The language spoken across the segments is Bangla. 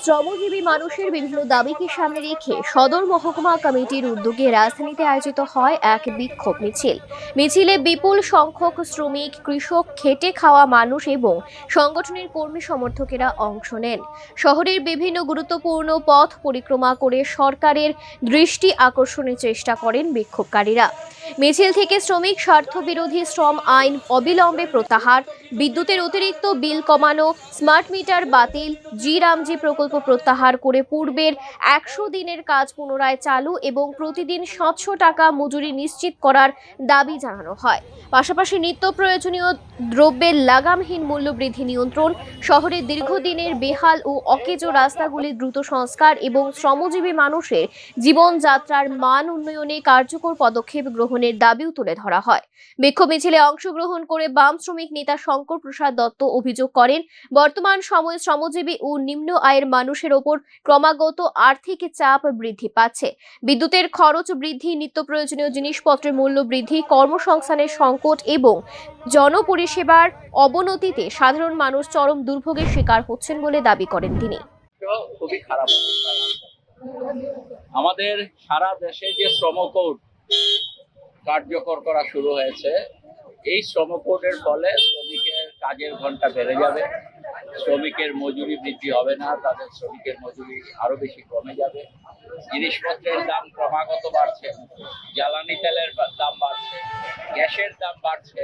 শ্রমজীবী মানুষের বিভিন্ন দাবিকে সামনে রেখে সদর মহকুমা কমিটির উদ্যোগে রাজধানীতে আয়োজিত হয় এক বিক্ষোভ মিছিলে বিপুল সংখ্যক শ্রমিক, কৃষক, খেটে খাওয়া মানুষ এবং সংগঠনের কর্মী সমর্থকেরা অংশ নেন। শহরের বিভিন্ন গুরুত্বপূর্ণ পথ পরিক্রমা করে সরকারের দৃষ্টি আকর্ষণের চেষ্টা করেন বিক্ষোভকারীরা। মিছিল থেকে শ্রমিক স্বার্থ বিরোধী শ্রম আইন অবিলম্বে প্রত্যাহার, বিদ্যুতের অতিরিক্ত বিল কমানো, স্মার্ট মিটার বাতিল, জি-রামজি প্রকল্প প্রত্যাহার করে পূর্বের 100 দিনের কাজ পুনরায় চালু এবং প্রতিদিন 700 টাকা মজুরি নিশ্চিত করার দাবি জানানো হয়। পাশাপাশি নিত্য প্রয়োজনীয় দ্রব্যের লাগামহীন মূল্যবৃদ্ধি নিয়ন্ত্রণ, শহরের দীর্ঘদিনের বেহাল ও অকেজো রাস্তাগুলির দ্রুত সংস্কার এবং শ্রমজীবী মানুষের জীবনযাত্রার মান উন্নয়নে কার্যকর পদক্ষেপ গ্রহণের দাবিও তুলে ধরা হয়। বিক্ষোভ মিছিলে অংশগ্রহণ করে বাম শ্রমিক নেতা শঙ্কর প্রসাদ দত্ত অভিযোগ করেন, বর্তমান সময়ে শ্রমজীবী ও নিম্ন আয়ের মানুষের ওপর ক্রমাগত আর্থিক চাপ বৃদ্ধি পাচ্ছে। বিদ্যুতের খরচ বৃদ্ধি, নিত্য প্রয়োজনীয় জিনিসপত্রের মূল্য বৃদ্ধি, কর্মসংস্থানের সংকট এবং জনপরিষেবার অবনতিতে সাধারণ মানুষ চরম দুর্ভোগের শিকার হচ্ছেন বলে দাবি করেন তিনি। খুবই খারাপ অবস্থায় আমাদের সারা দেশে যে শ্রম কোড কার্যকর করা শুরু হয়েছে, এই শ্রম কোডের ফলে শ্রমিকের কাজের ঘন্টা বেড়ে যাবে, শ্রমিকের মজুরি বৃদ্ধি হবে না, তাদের শ্রমিকের মজুরি আরো বেশি কমে যাবে। জিনিসপত্রের দাম ক্রমাগত বাড়ছে, জ্বালানি তেলের দাম বাড়ছে, গ্যাসের দাম বাড়ছে,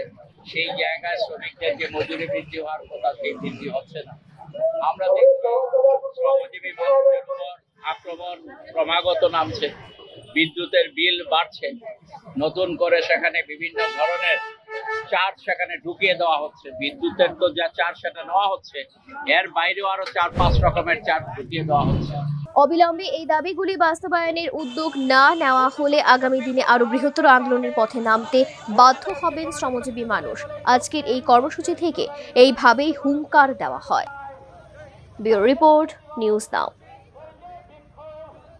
সেই জায়গায় শ্রমিকদের যে মজুরি বৃদ্ধি হওয়ার কথা সেই বৃদ্ধি হচ্ছে না। আমরা দেখছি শ্রমজীবী মানুষের উপর আক্রমণ ক্রমাগত নামছে, বিদ্যুতের বিল বাড়ছে, নতুন করে সেখানে বিভিন্ন ধরনের চার্জ সেখানে ঢুকিয়ে দেওয়া হচ্ছে। বিদ্যুতের তো যা চার্জ সেটা নেওয়া হচ্ছে, এর বাইরেও আরো 4-5 রকমের চার্জ ঢুকিয়ে দেওয়া হচ্ছে। অবিলম্বে এই দাবিগুলি বাস্তবায়নের উদ্যোগ না নেওয়া হলে আগামী দিনে আরো বৃহত্তর আন্দোলনের পথে নামতে বাধ্য হবেন শ্রমজীবী মানুষ। আজকের এই কর্মসূচি থেকে এইভাবেই হুঙ্কার দেওয়া হয়। Bureau report, news now.